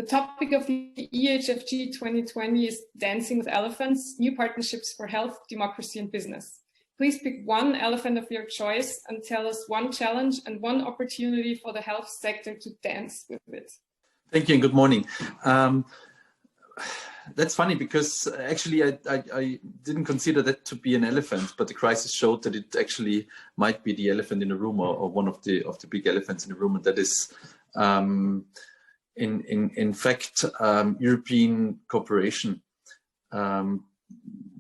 topic of the EHFG 2020 is Dancing with Elephants, New Partnerships for Health, Democracy and Business. Please pick one elephant of your choice and tell us one challenge and one opportunity for the health sector to dance with it. Thank you and good morning. That's funny because actually I didn't consider that to be an elephant, but the crisis showed that it actually might be the elephant in the room, or one of the big elephants in the room, and that is in fact European cooperation,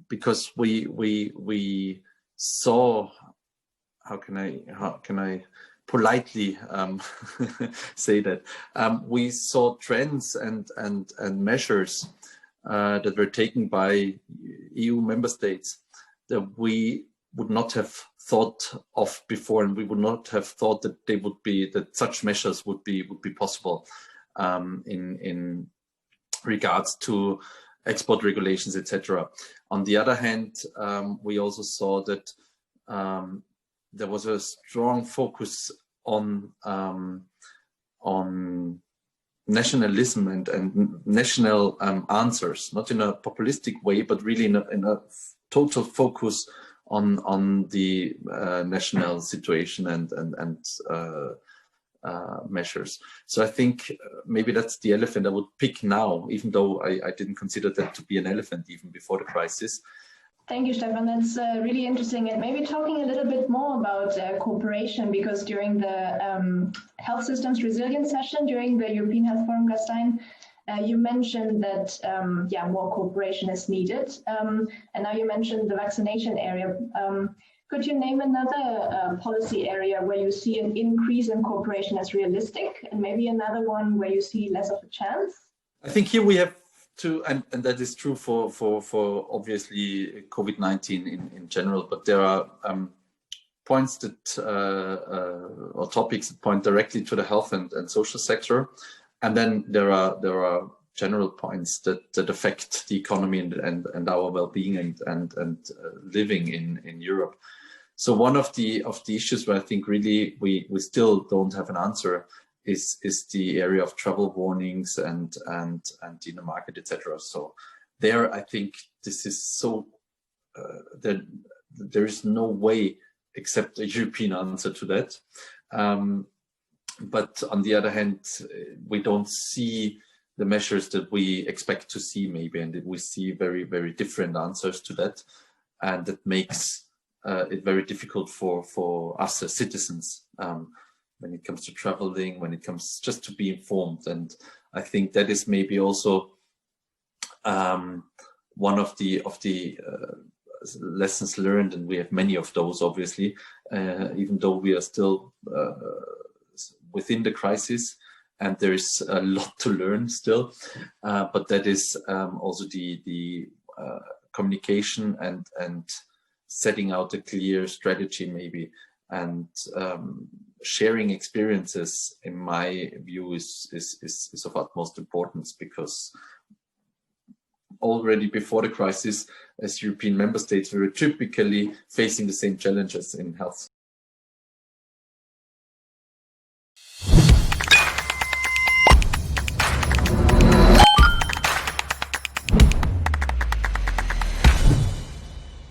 because we saw, how can I politely say that, we saw trends and measures that were taken by EU member states that we would not have thought of before, and we would not have thought that that such measures would be possible in regards to export regulations, etc. On the other hand, we also saw that there was a strong focus on nationalism and national answers, not in a populistic way, but really in a total focus on the national situation and measures. So I think maybe that's the elephant I would pick now, even though I didn't consider that to be an elephant even before the crisis. Thank you, Stefan. That's really interesting. And maybe talking a little bit more about cooperation, because during the Health Systems Resilience session, during the European Health Forum Gastein, you mentioned that, more cooperation is needed. And now you mentioned the vaccination area. Could you name another policy area where you see an increase in cooperation as realistic, and maybe another one where you see less of a chance? I think here we have to, and that is true for obviously COVID-19 in general, but there are points that or topics that point directly to the health and social sector, and then there are general points that affect the economy and our well-being and living in Europe. So one of the issues where I think really we still don't have an answer is the area of travel warnings and in the market, etc. So there, I think this is so that there is no way except a European answer to that. But on the other hand, we don't see the measures that we expect to see, maybe, and we see very, very different answers to that, and that makes it very difficult for us as citizens. When it comes to traveling, when it comes just to be informed. And I think that is maybe also one of the lessons learned, and we have many of those, obviously, even though we are still within the crisis, and there is a lot to learn still. But that is also the communication and setting out a clear strategy, maybe, and sharing experiences, in my view, is of utmost importance, because already before the crisis, as European member states, we were typically facing the same challenges in health.